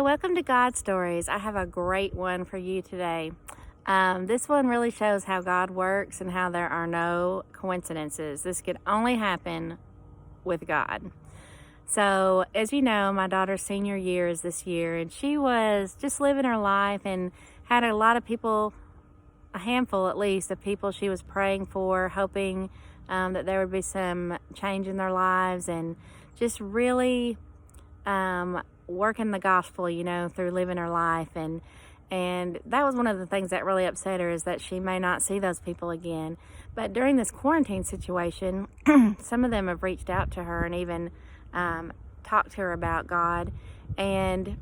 Hello, welcome to God Stories. I have a great one for you today. This one really shows how God works and how there are no coincidences. This could only happen with God. So, as you know, my daughter's senior year is this year, and she was just living her life and had a lot of people, a handful at least, of people she was praying for, hoping that there would be some change in their lives, and just really working the gospel, through living her life. And that was one of the things that really upset her, is that she may not see those people again. But during this quarantine situation, some of them have reached out to her and even talked to her about God. And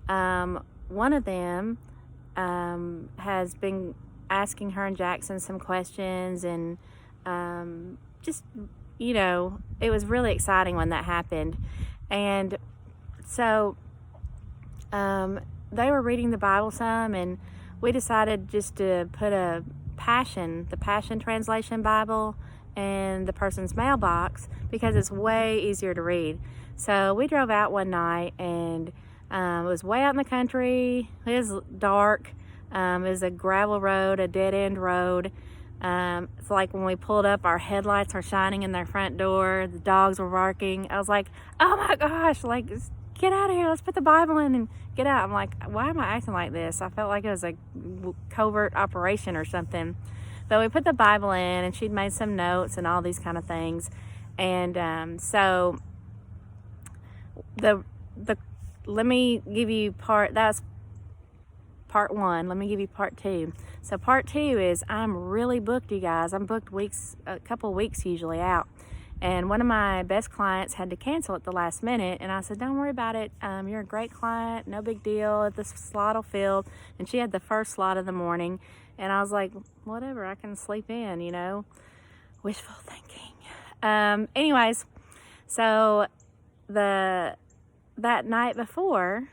one of them has been asking her and Jackson some questions, and it was really exciting when that happened. And so they were reading the Bible some, and we decided just to put the Passion Translation Bible in the person's mailbox because it's way easier to read. So we drove out one night, and it was way out in the country. It was dark. It was a gravel road, a dead-end road. It's like when we pulled up, our headlights were shining in their front door. The dogs were barking. I was like, oh my gosh, get out of here. Let's put the Bible in and get out. I'm like, why am I acting like this? I felt like it was a covert operation or something. But we put the Bible in, and she'd made some notes and all these kind of things. And so let me give you that's part one. Let me give you part two. So part two is I'm really booked, you guys. I'm booked a couple weeks usually out. And one of my best clients had to cancel at the last minute. And I said, don't worry about it. You're a great client. No big deal. The slot will fill. And she had the first slot of the morning. And I was like, whatever, I can sleep in, wishful thinking. Anyways, so that night before,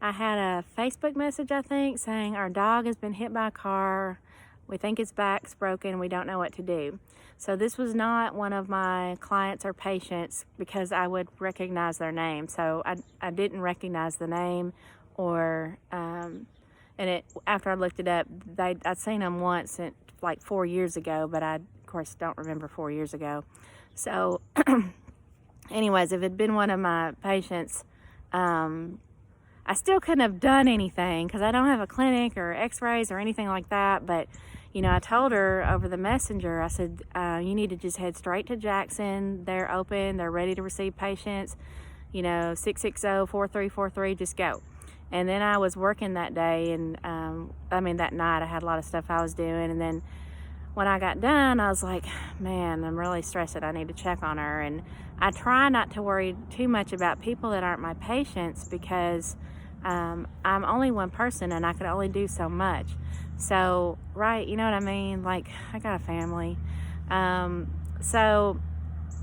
I had a Facebook message, I think, saying our dog has been hit by a car. We think its back's broken. We don't know what to do. So this was not one of my clients or patients, because I would recognize their name. So I didn't recognize the name, or after I looked it up, I'd seen them once, like 4 years ago, but I, of course, don't remember 4 years ago. So anyways, if it had been one of my patients, I still couldn't have done anything because I don't have a clinic or x-rays or anything like that. But, I told her over the messenger, I said, you need to just head straight to Jackson. They're open. They're ready to receive patients. 660-4343, just go. And then I was working that day, and that night I had a lot of stuff I was doing. And then when I got done, I was like, man, I'm really stressed. I need to check on her. And I try not to worry too much about people that aren't my patients, because I'm only one person and I can only do so much. So, right, you know what I mean? Like, I got a family. So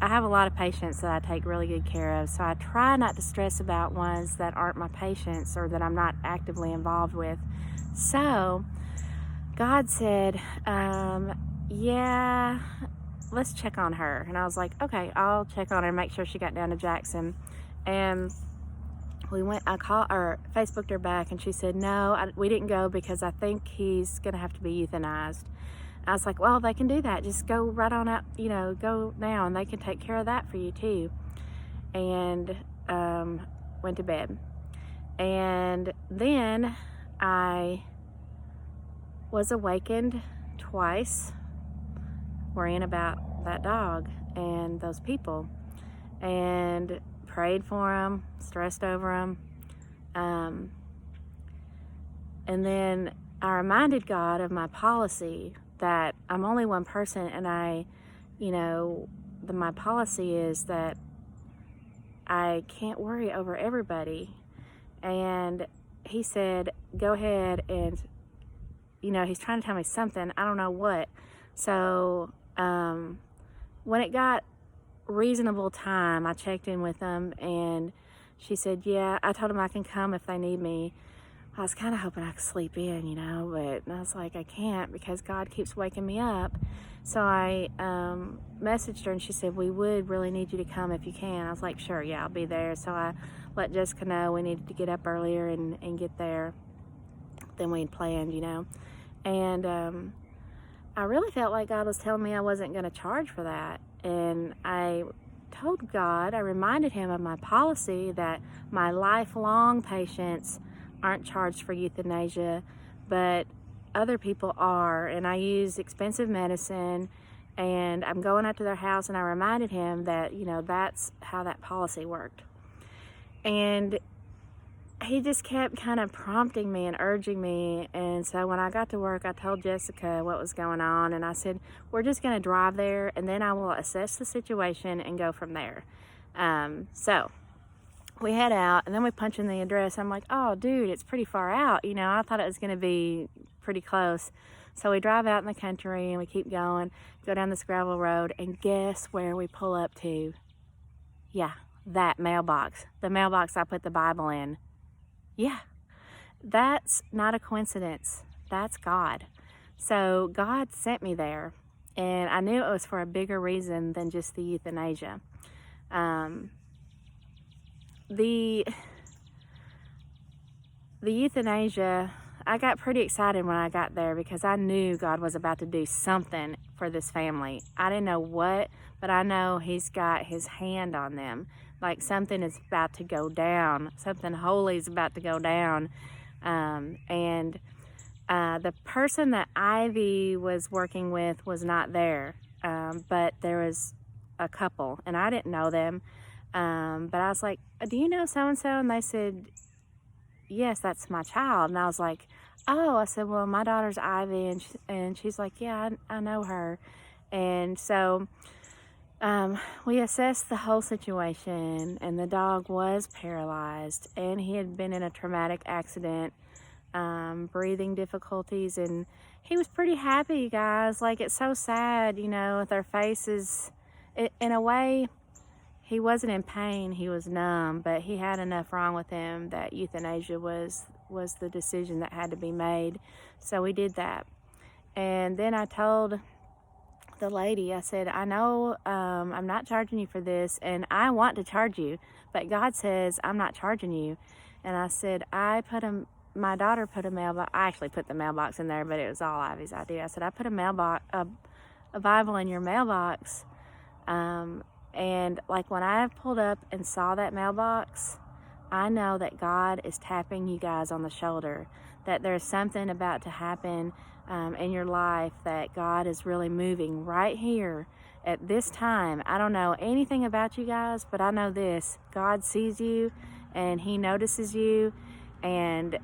I have a lot of patients that I take really good care of. So I try not to stress about ones that aren't my patients or that I'm not actively involved with. So God said, yeah, let's check on her. And I was like, okay, I'll check on her and make sure she got down to Jackson. And I called or Facebooked her back, and she said, no, we didn't go because I think he's going to have to be euthanized. I was like, well, they can do that. Just go right on out, go now, and they can take care of that for you too. And went to bed. And then I was awakened twice worrying about that dog and those people, and prayed for them, stressed over them. And then I reminded God of my policy that I'm only one person, and my policy is that I can't worry over everybody. And he said, go ahead, and he's trying to tell me something, I don't know what. So when it got reasonable time, I checked in with them, and she said, yeah, I told them I can come if they need me. I was kind of hoping I could sleep in, but I was like, I can't, because God keeps waking me up. So I messaged her, and she said, we would really need you to come if you can. I was like, sure, yeah, I'll be there. So I let Jessica know we needed to get up earlier and get there than we'd planned, you know. And I really felt like God was telling me I wasn't going to charge for that. And I told God, I reminded him of my policy that my lifelong patients aren't charged for euthanasia, but other people are. And I use expensive medicine, and I'm going up to their house, and I reminded him that, you know, that's how that policy worked. And he just kept kind of prompting me and urging me. And so when I got to work, I told Jessica what was going on, and I said, we're just going to drive there, and then I will assess the situation and go from there. So we head out, and then we punch in the address. I'm like, oh, dude, it's pretty far out. You know, I thought it was going to be pretty close. So we drive out in the country, and we keep going, go down this gravel road, and guess where we pull up to? Yeah, that mailbox. The mailbox I put the Bible in. Yeah, that's not a coincidence. That's God. So God sent me there, and I knew it was for a bigger reason than just the euthanasia. The euthanasia, I got pretty excited when I got there because I knew God was about to do something for this family. I didn't know what, but I know he's got his hand on them. Like something is about to go down. Something holy is about to go down. And the person that Ivy was working with was not there. But there was a couple, and I didn't know them. But I was like, do you know so-and-so? And they said, yes, that's my child. And I was like, oh, I said, well, my daughter's Ivy. And she's like, yeah, I know her. And so we assessed the whole situation, and the dog was paralyzed, and he had been in a traumatic accident, breathing difficulties, and he was pretty happy, guys. Like, it's so sad, you know, with their faces. In a way, he wasn't in pain, he was numb, but he had enough wrong with him that euthanasia was the decision that had to be made. So we did that. And then I told the lady, I said, I know I'm not charging you for this, and I want to charge you, but God says I'm not charging you. And I said, my daughter put a mailbox, I actually put the mailbox in there, but it was all Ivy's idea. I said, I put a Bible in your mailbox, and like when I pulled up and saw that mailbox, I know that God is tapping you guys on the shoulder, that there's something about to happen in your life, that God is really moving right here at this time. I don't know anything about you guys, but I know this: God sees you and he notices you, and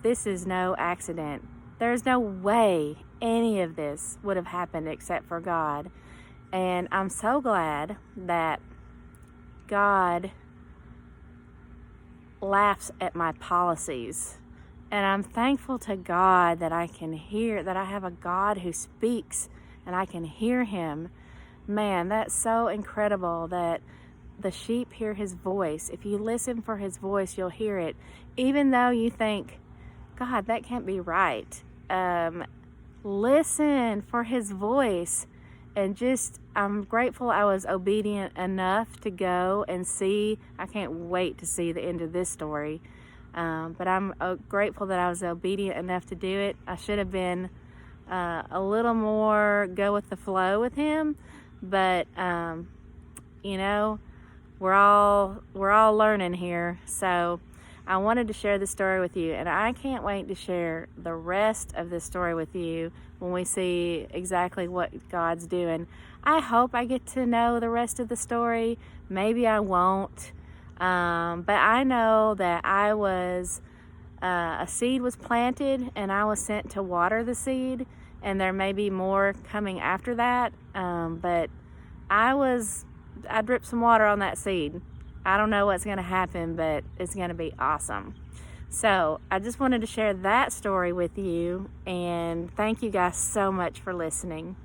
this is no accident. There's no way any of this would have happened except for God. And I'm so glad that God laughs at my policies. And I'm thankful to God that I can hear, that I have a God who speaks and I can hear him. Man, that's so incredible that the sheep hear his voice. If you listen for his voice, you'll hear it. Even though you think, God, that can't be right. Listen for his voice. And I'm grateful I was obedient enough to go and see. I can't wait to see the end of this story. But I'm grateful that I was obedient enough to do it. I should have been a little more go with the flow with him. But, you know, we're all learning here. So I wanted to share this story with you, and I can't wait to share the rest of this story with you when we see exactly what God's doing. I hope I get to know the rest of the story. Maybe I won't. But I know that a seed was planted, and I was sent to water the seed, and there may be more coming after that. But I dripped some water on that seed. I don't know what's going to happen, but it's going to be awesome. So I just wanted to share that story with you, and thank you guys so much for listening.